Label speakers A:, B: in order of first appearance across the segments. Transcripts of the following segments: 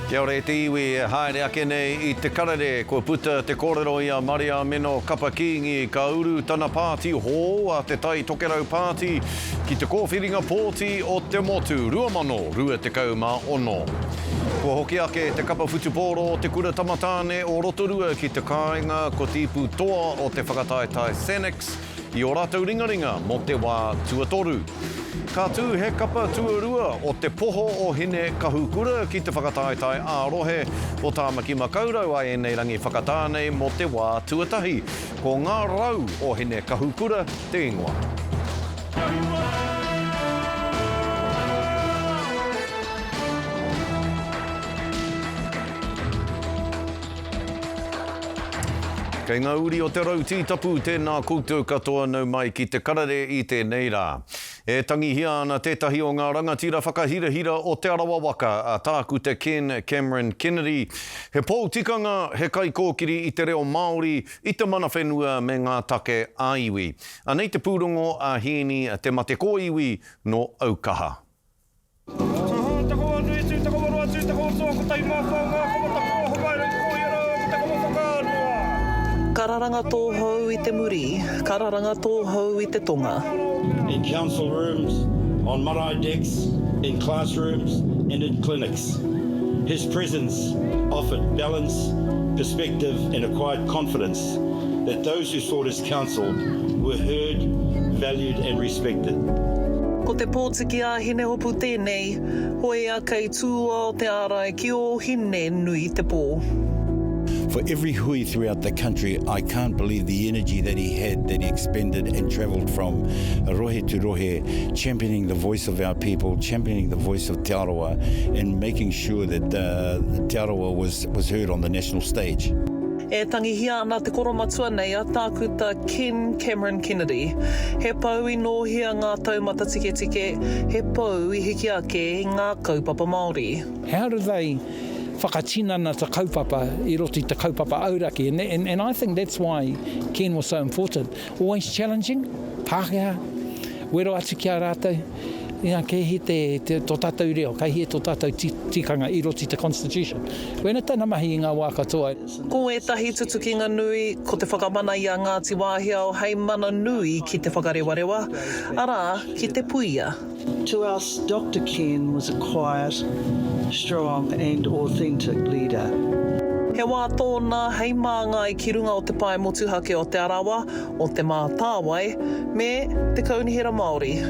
A: Kia ora te iwi, haere ake nei I te Karere, ko puta te kōrero I a Mariameno Kapa-Kingi, ka uru tana pāti hō a te tai tokerau pāti ki te kōwhiringa pōti o te motu, 2021. Ko hoki ake te kapa futupōro o te kura tamatāne o Rotorua ki te kāinga ko tipu toa o te whakataetai Senex I o rātou ringaringa mo te wā tuatoru. Ka tū he kapa tuarua o te Poho o Hinekahukura ki te whakataetai ārohe o tāmaki makaurau ai Anei rangi whakatānei mo te wā tuatahi. Ko ngā rau o Hinekahukura te ingoa. Kei ngā uri o te rau tītapu, tēnā koutou katoa nau mai ki te Karere I tēnei rā. E tangi hia ana tētahi o ngā rangatira whakahirahira o te arawa waka a tāku te Ken Cameron Kennedy. He pōtikanga, he kaikōkiri I te reo Māori, I te mana whenua me ngā take āiwi. Anei te pūrongo a hieni te mate kōiwi no Aukaha.
B: Kararanga tōhau I te muri, kararanga tōhau I te tonga.
C: In council rooms, on marae decks, in classrooms and in clinics. His presence offered balance, perspective and acquired confidence that those who sought his counsel were heard, valued and respected.
B: Ko te pōtiki a hine hopu tēnei, hoi a kei tūa o te ārai ki o hine nui te pō.
D: For every hui throughout the country, I can't believe the energy that he had, that he expended and travelled from rohe to rohe, championing the voice of our people, championing the voice of Te Arawa, and making sure that Te Arawa was heard on the national stage.
B: E tangi hia ana te koromatua nei a tākuta Ken Cameron Kennedy. He pau I nōhia ngā taumata tike, he pau I hiki ake I ngā kaupapa Māori.
E: How do they whakatinana te kaupapa I roti te kaupapa auraki and I think that's why Ken was so important. Always challenging, Pākehā, wero atu ki a rātou. Ia, kei hi tō tātou reo, kei hi tō tātou tikanga I roti te Constitution. Wena tana mahi I ngā wā katoa.
B: Ko etahi tutukinga nui, ko te whakamana I a Ngāti Wāhia o hei mana nui ki te whakarewarewa, arā ki te puia.
F: To us, Dr. Ken was a quiet, strong and authentic leader.
B: He wā tōna hei mānga I ki runga o te pae motuhake o te arawa, o te mātāwai, me te kaunihera Māori.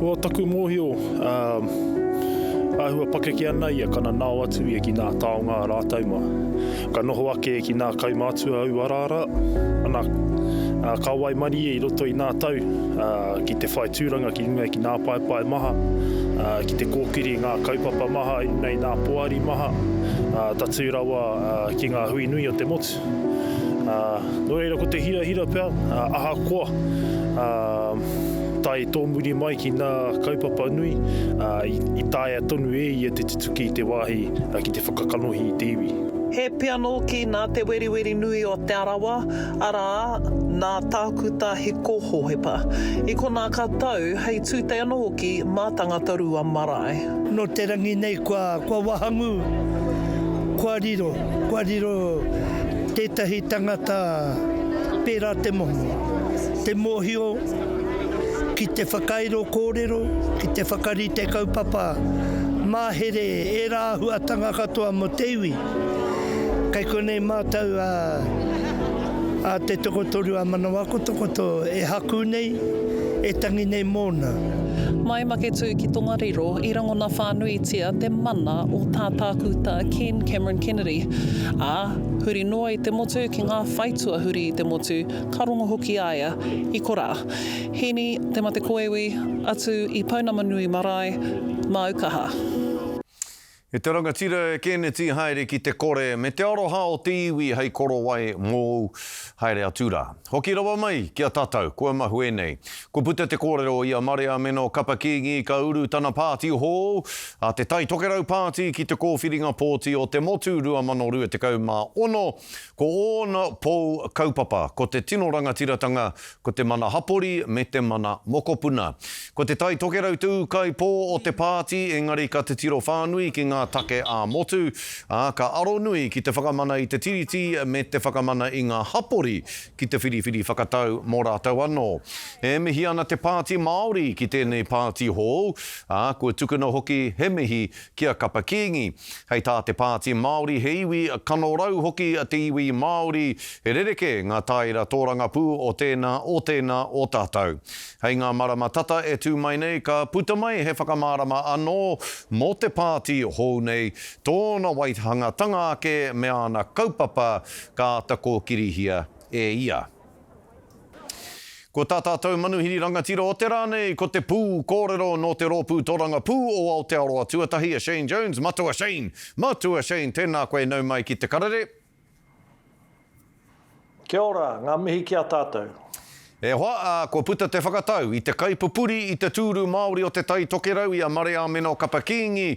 G: Ua taku mōhio, ahua pake ki Anei, kana nāo atu ia ki nā taonga rātauma. Ka noho ake ki nā kaumātua au arara, ana ka wai mani I roto I nā tau, ki te whai tūranga ki runga ki nā paepae maha, ki te kōkiri ngā kaupapa maha, nei nā poari maha, tatu rawa ki ngā hui nui o te motu. No reira ko te hira pēr, aha koa, tai tō muri mai ki nā kaupapa nui, I tāia tonu I te tutuki I te wāhi, ki te whakakanohi I te iwi.
B: He piano ki nā te weriweri nui o te arawa, arā nā tākuta he koho hepa. I ko nā katau, hei tūtei anō hoki mā tangata rua marae.
H: No te rangi nei kua wahangu, kua riro tētahi tangata pērā te moho. Te mōhio, ki te whakairo kōrero, ki te whakarite kaupapa, māhere e rāhuatanga katoa mo te iwi. Kei konei mātau a te tokotoru a manawa kotokoto e haku nei, e tangi nei mōna.
B: Mai make tū ki Tongariro, I rangona whānuitia te mana o tā tākuta Ken Cameron Kennedy. Huri noa I te motu ki ngā whaitua huri I te motu, ka rongo hoki aia I korā. Hini te mate koewi atu I Pounamanui marae, mā Aukaha.
A: E te rangatira Kennedy haere ki te kore, me te aroha o te iwi hei koro wai mō haere atura. Hoki rawa mai ki a tātou, kua mahu nei. Ko puta te kōrero I a Mariameno Kapa-Kingi ka uru tana pāti hō, a te tai tokerau pāti ki te kōwhiringa pōti o te motu 2021. Ko ōna pou kaupapa, ko te tino rangatiratanga, ko te mana hapori me te mana mokopuna. Ko te tai tokerau tūkai pō o te pāti, engari ka te tiro whānui ki ngā ngā take a motu, ka aro nui ki te whakamana i te tiriti me te whakamana i ngā hapori ki te whiriwhiri whakatau mō rātau anō. E mihi ana te pāti Māori ki tēnei pāti hou, kua tukuna hoki he mihi kia Kapa-Kingi. Hei tā te pāti Māori he iwi kano rau hoki a te iwi Māori he rereke ngā taira tōranga pū o tēnā o tātou. Hei ngā marama tata e tū mai nei ka puta mai he whakamārama anō mō te pāti hou nei tōna waithanga tanga ake me ana kaupapa ka tako kirihia e ia. Ko tā tātou manuhiri rangatira o te rānei, ko te pū kōrero no te rōpū tōranga pū o Aotearoa tuatahi a Shane Jones. Matua Shane, tēnā koe nau mai ki te karere.
I: Kia ora, ngā mihi kia tātou.
A: E hoa, ko puta te whakatau i te kaipupuri i te tūru Māori o te tai tokerau i a Mariameno Kapa-Kingi.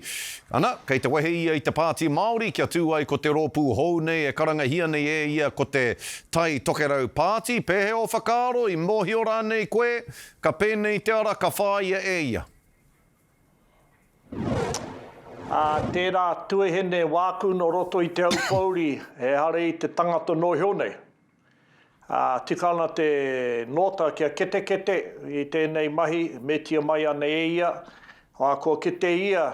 A: Ana, kei te wehe ia i te pāti Māori, kia tū ai ko te rōpū hou nei, e karangahia nei e ia ko te tai tokerau pāti. Pehe o whakaaro i mōhi o rānei koe, ka pēnei te ara ka whāia e ia.
I: Tērā tuehene wāku no roto i te aupauri, he hare i te tangata no hionei. Tikana te nota kia kete i tēnei mahi, me tia mai ana e ia. Ko kete ia,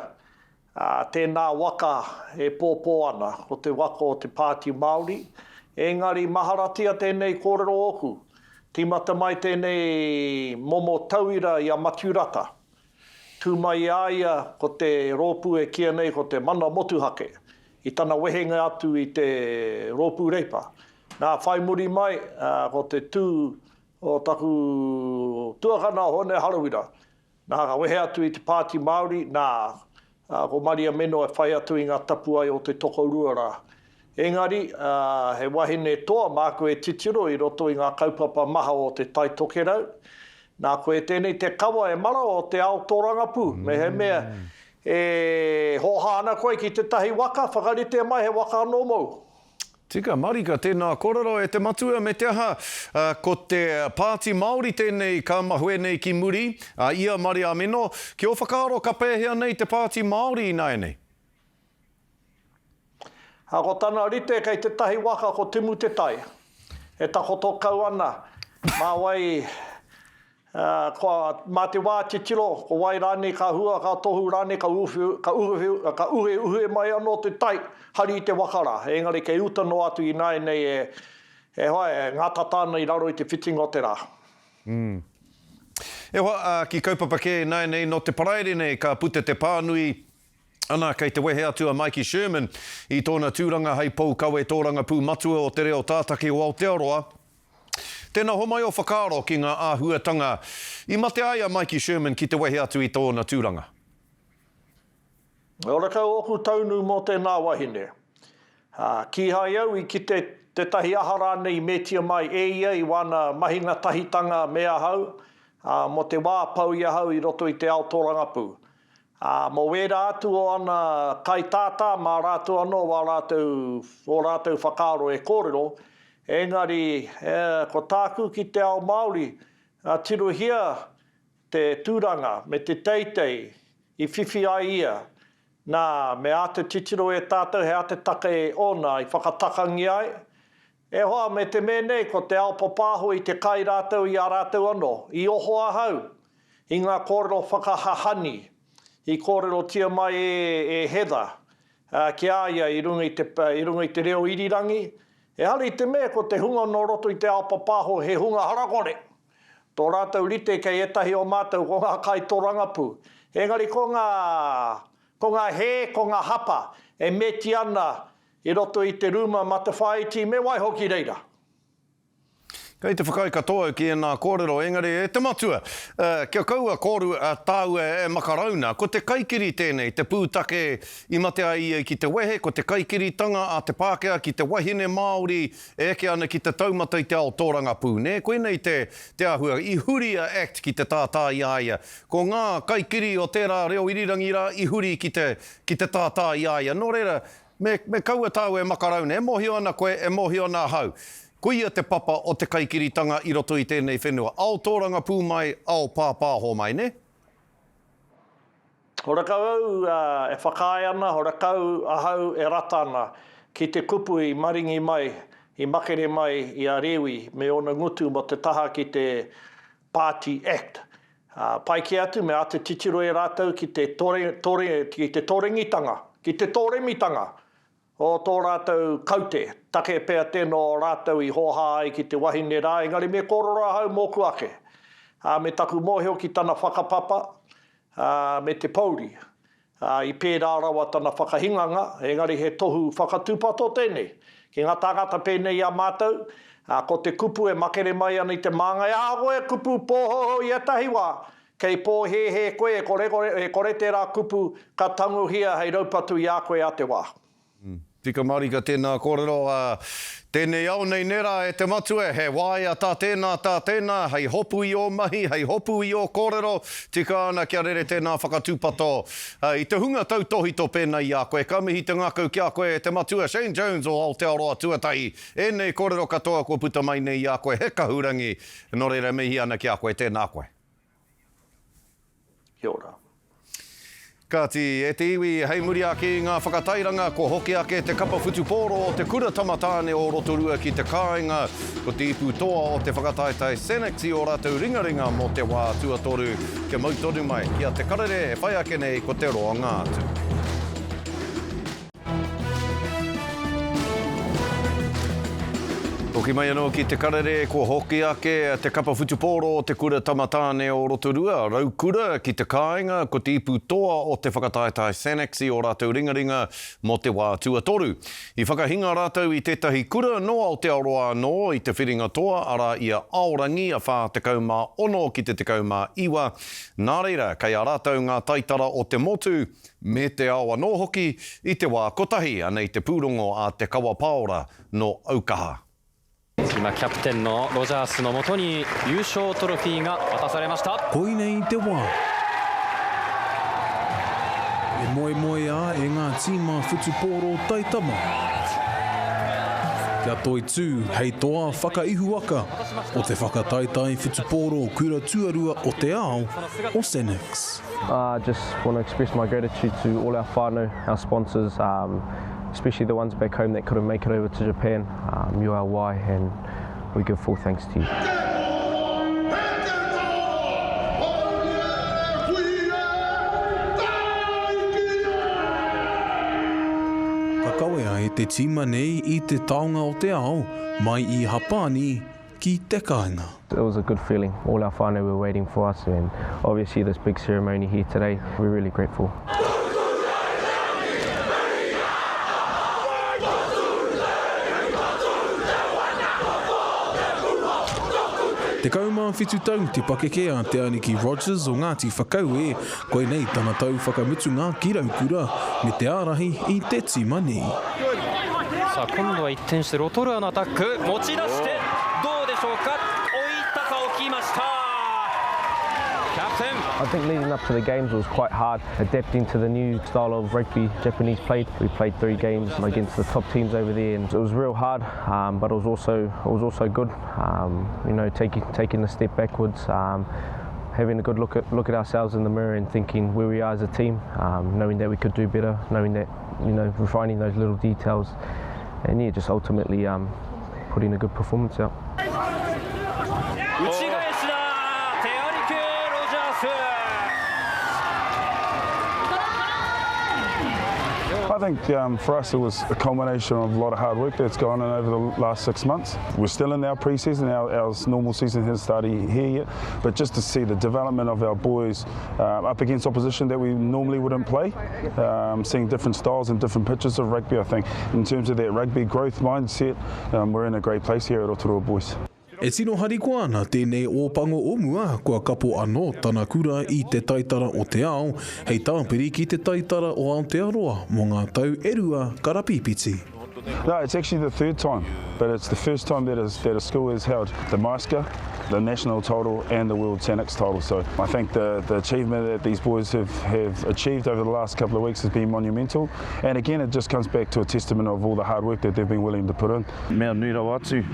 I: tēnā waka e pōpō ana, o te waka o te pāti Māori. Engari maharatia tēnei kōrero oku. Timata mai tēnei momo tauira i a Maturata. Tū mai ia ko te rōpū e kia nei ko te mana motuhake. I tana wehenga atu i te rōpū reipa. Nā whai muri mai, ko te tū o taku tuakana hone harawira. Nā ka wehe atu i te pāti Māori, ko Mariameno e whai atu i ngā tapu ai o te tokorua rā. Engari, he wahine toa mā koe titiro i roto i ngā kaupapa maha o te tai tokerau. Nā koe tēnei te kawa e mara o te ao tōrangapū. Me he mea, hohana koe ki te tahi waka, whakarite mai he waka anō mau.
A: Tika, marika, tēnā kōrero e te matua me te aha. Ko te pāti Māori tēnei ka mahue nei ki muri, ia Mariameno, ki o whakaaro ka pēhea nei te pāti Māori i nei?
I: Ko tana rite kei te tahi waka ko timu te tai. E takoto kau ana, mā wai, mā te wā titiro, ko wai rāne ka hua, ka tohu rāne ka uhe mai anō te tai, hari i te wakara. Engari kei utano atu i nei e hoa ngā tatana i raro i te whitinga o te rā.
A: E hoa, ki kaupapa ke nei no te paraire nei ka puta te pānui ana kei te wehe atu a Mikey Sherman i tōna tūranga hei pou kawe tōranga pū matua o te reo tātaki o Aotearoa. Tēnā homai o whakaaro ki ngā āhuatanga. I mate ai a Mikey Sherman ki te wehe atu i tōna tūranga.
I: Ora kau oku taunu mō tēnā wahine. Ki hai au i ki te tahi ahara nei me tia mai e ia i wana mahinga tahitanga mea hau, mo te wā pau ia hau i roto i te ao tōrangapū. Mo wera atu o ana kai tātā, mā rātou anō o rātou whakaaro e kōrero, engari ko tāku ki te ao Māori, tirohia te tūranga me te teitei i whiwhi ai ia, nā me a te titiro e tātou he a te take e ona i whakatakangi ai. E hoa me te menei ko te ao papāho i te kai rātou i a rātou anō, i ohoa hau, i ngā kōrero whakahahani, i kōrero tia mai e heather, ki aia i runga i te reo irirangi. E hari te mea ko te hunga no roto i te ao papāho he hunga harakore. Tō rātou rite kei etahi o mātou ko ngā kai tōrangapū. Engari ko ngā he, ko ngā hapa, e meti ana i roto i te ruma Matapae ti me waihoki reira.
A: Kei te whakai katoa ki nā kōrero, engari e te matua. Kia kaua kōru tāu e makarauna, ko te kaikiri tēnei, te pūtake i mate ai ki te wehe, ko te kaikiri tanga a te Pākehā ki te wahine Māori, e eke ana ki te taumata i te ao tōrangapū. Ne, koe nei te ahua, i huria act ki te tātā i aia. Ko ngā kaikiri o tērā reo irirangi rā, i huri ki te tātā i aia. Nō reira, me kaua tāu e makarauna, e mohi ana koe, e mohi ana hau. Ko ia te papa o te kaikiritanga i roto i tēnei whenua. Ao tōranga pū mai, ao pāpāho mai, ne?
I: Horakau au e whakae ana, horakau ahau e rata ana ki te kupu i maringi mai, i makere mai i a rewi me ona ngutu mo te taha ki te Party Act. Pai ki atu me a te titiro e rātou ki te tōrengitanga, ki te tōremitanga o tō rātou kaute. Take pēr tēnō rātou i hoha ai ki te wahine rā, engari me korora hau mōku ake. Me taku mōheo ki tana whakapapa, me te pauri. I pērā rawa tana whakahinganga, engari he tohu whakatūpato tēnei. Ki ngā tāngata pēnei a mātou, ko te kupu e makere mai ana i te māngai, koe kupu Poho i etahi wā. Kei pō he koe e kore tērā kupu ka tanguhia hei raupatu i a koe a te wā.
A: Tika marika tēnā kōrero, tēnei au nei nera e te matue, he wāia tā tēnā, hei hopu i o mahi, hei hopu i o kōrero, tika ana kia rere tēnā whakatūpato. I te hunga tautohi tō pēnā i a koe, ka mihi te ngākau kia koe te matue, Shane Jones o Aotearoa tuatahi, e nei kōrero katoa kua puta mai nei i a koe, he kahurangi, no reira mihi ana kia koe, tēnā koe.
I: Kia ora.
A: Kāti, e te iwi hei muri ake ngā whakatairanga ko hoki ake te kapa whutupōro o te kura tamatāne o Rotorua ki te kāinga ko te ipu toa o te whakataitai Seneksi o rātou ringaringa mo te wā tuatoru ke mautonu mai kia te karere e whai ake nei ko te roa ngātu. Hoki mai anō ki te karere, ko hoki ake te kapa whutupōro o te kura tamatāne o Rotorua, raukura ki te kāinga, ko te ipu toa o te whakataetai Seneksi o rātou ringaringa mo te wā tuatoru. I whakahinga rātou i tētahi kura no Aotearoa anō i te whiringa toa, ara ia aorangi a whā te kaumā ono ki te kaumā iwa. Nā reira, kei a rātou ngā taitara o te motu, me te ao anō hoki i te wā kotahi, anei te pūrongo a te kawa paora no Aukaha.
J: 今キャプテンのロジャースのもとに優勝トロフィーが渡されました。
K: Ko nei te wā. E moe moe a e ngā tīma whutupōro taitama. Kia toi tū hei toa whakaihuaka o te whakataitai whutupōro kura tuarua o te ao o Senex.
L: Just want to express my gratitude to all our whānau, our sponsors, especially the ones back home that couldn't make it over to Japan. You are why, and we give full thanks to you.
K: Ka kawea e te tīma nei I te taonga o te ao, mai I hapani ki te kāinga.
L: It was a good feeling. All our whānau were waiting for us, and obviously this big ceremony here today, we're really grateful.
K: Te kaumā whitu tau te pakekea te Aniki Rogers o Ngāti Whakau e, koe nei tana tau whakamutunga ki raukura me te ārahi I te tīmani.
J: さあ今度は一転してロトルアのアタック持ち出してどうでしょうか置いたか置きました Captain
L: I think leading up to the games was quite hard, adapting to the new style of rugby Japanese played. We played 3 games against the top teams over there, and it was real hard, but it was also good. You know, taking a step backwards, having a good look at ourselves in the mirror and thinking where we are as a team, knowing that we could do better, knowing that, you know, refining those little details, and yeah, just ultimately putting a good performance out.
M: I think for us it was a culmination of a lot of hard work that's gone on over the last 6 months. We're still in our pre-season, our normal season hasn't started here yet, but just to see the development of our boys up against opposition that we normally wouldn't play, seeing different styles and different pitches of rugby, I think in terms of that rugby growth mindset, we're in a great place here at Rotorua Boys.
K: E tino harikoa ana tēnei ōpango o mua kua kapo anō tana kura I te taitara o te ao, hei tāpiri ki te taitara o Aotearoa mō ngā tau erua karapipiti.
M: No, it's actually the 3rd time, but it's the first time that a school has held the Maiska, the national title and the World Senex title. So I think the achievement that these boys have achieved over the last couple of weeks has been monumental. And again, it just comes back to a testament of all the hard work that they've been willing to put in.
N: Mea nui rau atu.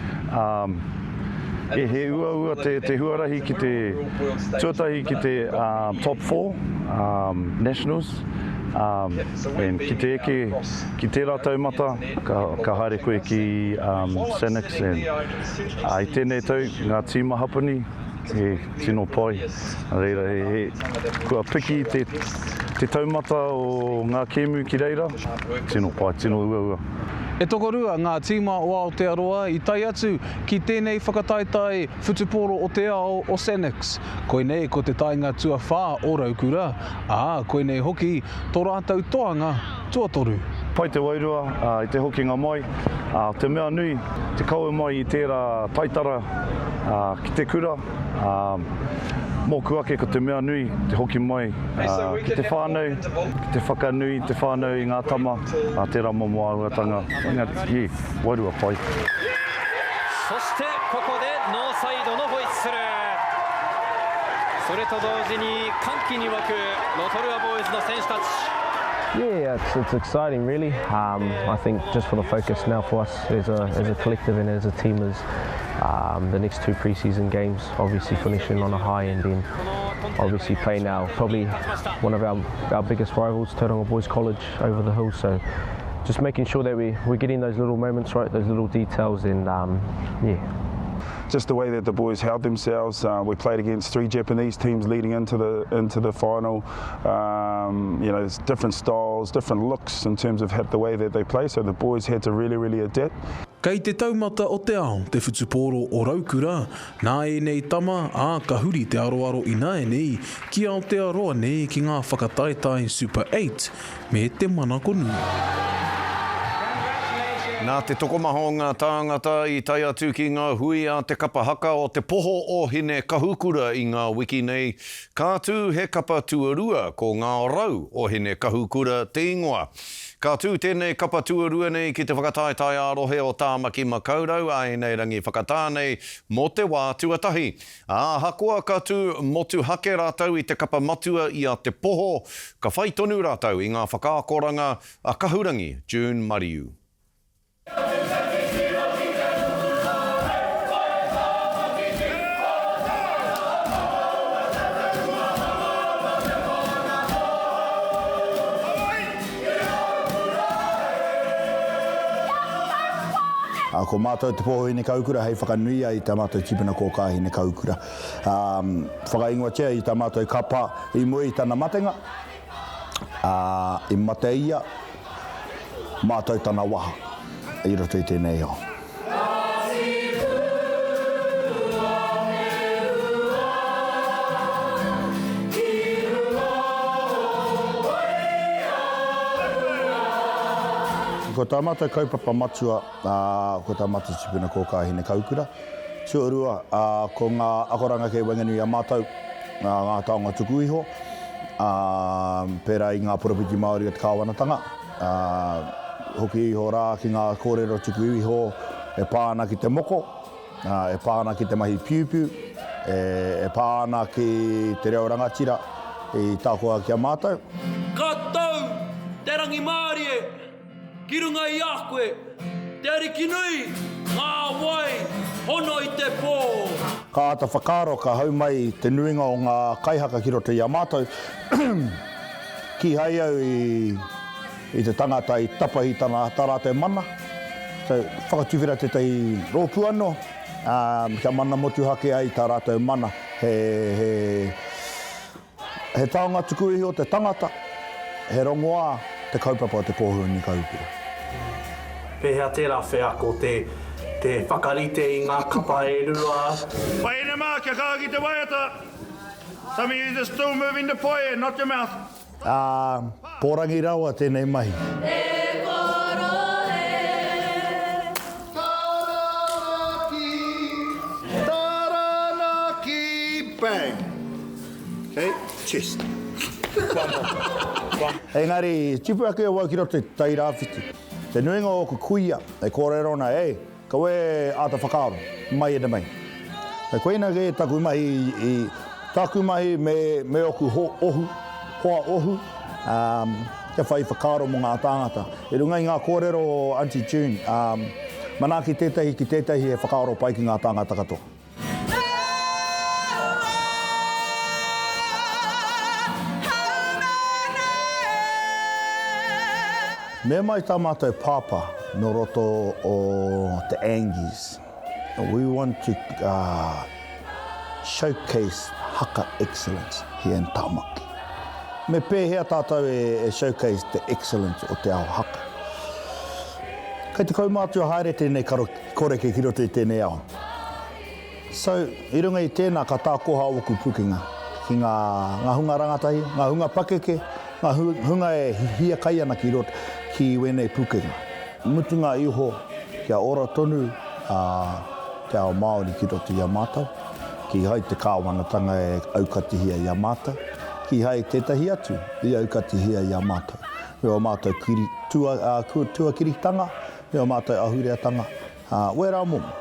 N: he ua te huarahi ki te tuatahi ki te top 4 nationals. And ki te eke, ki tērā taumata, ka haere koe ki Senex, and i tēnei tau, ngā tīma hapani, e tino pai. Reira, kua piki te taumata o ngā kēmu ki reira, tino pai, tino ua.
K: E tokorua ngā tīma o Aotearoa i tai atu ki tēnei whakataitai whutuporo o te ao o Senex. Koinei ko te tainga tua whā o Raukura, koinei hoki tō rātau toanga tuatoru.
N: Pai te wairua, i te hokinga mai, te mea nui, te kaua mai i tērā taitara ki te kura, mōku ake ko te mea nui, te hoki mai, ki te whānau, ki te whakanui, te whānau i ngā tama, tērā momo aruatanga. Engari, wairua pai.
J: そしてここでノーサイドのホイッスル。それと同時に歓喜に沸くロトルアボーイズの選手たち。
L: Yeah, it's exciting really. I think just for the focus now for us as a collective and as a team is the next 2 pre-season games, obviously finishing on a high and then obviously play now probably one of our biggest rivals, Tauranga Boys College over the hill. So just making sure that we're getting those little moments right, those little details, and yeah.
M: Just the way that the boys held themselves. We played against 3 Japanese teams leading into the final. You know, there's different styles, different looks in terms of the way that they play. So the boys had to really adapt.
K: Kei te taumata o te ao, te whutuporo o Raukura, nā e nei tama ka huri te aroaro i nā e nei ki Aotearoa nei ki ngā whakataitai Super 8 me te mana konui. Nā te tokomaho ngā tāngata i tai atu ki ngā hui a te kapahaka o te poho o Hinekahukura i ngā wiki nei. Ka tū he kapa tuarua ko ngā rau o Hinekahukura te ingoa. Ka tū tēnei kapa tuarua nei ki te whakataitai arohe o Tāmaki Makaurau, Anei rangi whakatānei mo te wā tuatahi. Hakoa ka tū motu hake rātau i te kapa matua i a te poho, ka whai tonu rātau i ngā whakaakoranga a Kahurangi, June Mariu.
O: Ko mātou te poho Hinekahukura hei whakanuia i tā mātou tipuna kōkā Hinekahukura. Whakaingoa tia i tā mātou kapa i mui i tāna matenga, i mateia, mātou tāna waha, i roto i tēnei ho. Ko tā mātou kaupapa matua, ko tā mātou tipuna kōkā Hinekahukura. Tuarua, ko ngā akoranga kei wanganui a mātou, ngā taonga tuku iho, pērā i ngā porapiti Māori o te kāwanatanga. Hoki iho rā ki ngā kōrero tuku iho, e pāna ki te moko, e pāna ki te mahi piupiu, e pāna ki te reo rangatira i tākoa ki a mātou.
P: Katou, te rangi Māori e! Ki runga i a koe, te ariki nui, ngā wai, hono i te pō.
O: Ka ata whakaro ka hau mai te nuinga o ngā kaihaka ki roto i a mātou. Ki hai au i te tangata i tapahi tana tara te mana. So, whakatuwhira te tei rōpū anō. Kia mana motu hake ai tā rātou mana. He taonga tuku iho te tangata. He rongoa te kaupapa o te poho Hinekahukura.
I: Pehea tērā whea ko te whakarite i ngā kapa e rua.
C: Paine mā, kia kawa ki te waiata. Some of you just still moving the poe, not your mouth.
O: Pōrangi rawa tēnei mahi.
C: Taranaki, bang. Okay, chest.
O: Engari, tipu ake o wau ki roto i tai rāwhiti. Te nuinga o ku kuia, e kōrero na, ka we ata whakaaro, mai e mai. Hei koina ge taku mahi me oku ohu, hoa ohu, kia whai whakaaro mo ngā tāngata. E runga i ngā kōrero o Auntie June, mana ki tētahi e whakaaro pai ki ngā tāngata katoa. Me mai tā mātou pāpā no roto o the Angies. We want to showcase haka excellence here in Tāmaki. Me pēhea tātou e showcase the excellence o te ao haka. Kei te kaumātua haere tēnei koreke ki roto i tēnei ao. So, i runga i tēnā ka tā koha oku pukinga ki ngā hunga rangatahi, ngā hunga pakeke, ngā hunga e hia kai ana ki roto ki wenei pukinga. Mutunga iho kia ora tonu te ao Māori ki roto i a mātou, ki hai te kāwanatanga e aukatihia i a mātou, ki hai tētahi atu i aukatihia i a mātou. Me o mātou tuakiritanga, me o mātou ahureatanga. Wera momo,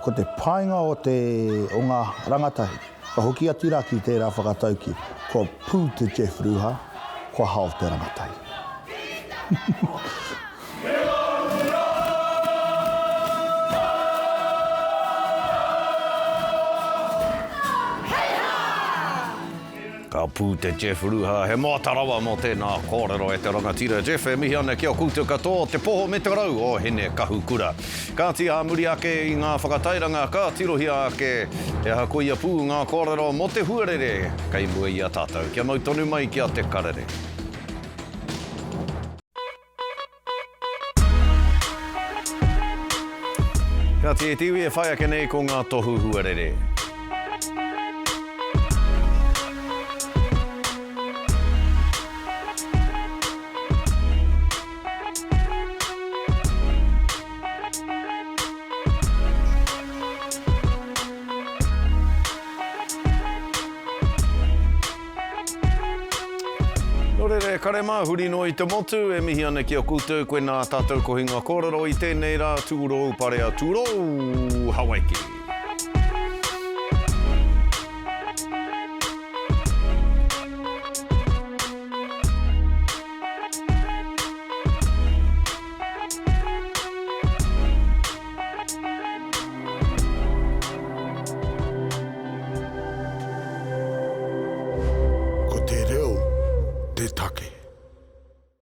O: ko te painga o ngā rangatahi, ka hoki atu rā ki tērā whakatauki, ko pū te Jeff Ruha, ko hao te rangatahi.
A: Ka pū te Jeff Ruha, he mātarawa mō tēnā kōrero e te rangatira. Jeff, e mihi ana kia koutou katoa, te poho me te rau o Hinekahukura. Ka ti āmuri ake i ngā whakatairanga, ka tirohi ake e hakoia pū ngā kōrero mō te Huarere. Kei mua i a tātou, kia mau tonu mai kia te Karere. Ka ti e tiwi e whai ake nei ko ngā tohu Huarere. Rōrere, kare mahuri no i te motu, e mihi ana ki a koutou, koe nā tātou ko hinga kōrero i tēnei rā, tūro parea tūro, Hawaiki.
Q: Ko te reo, te take.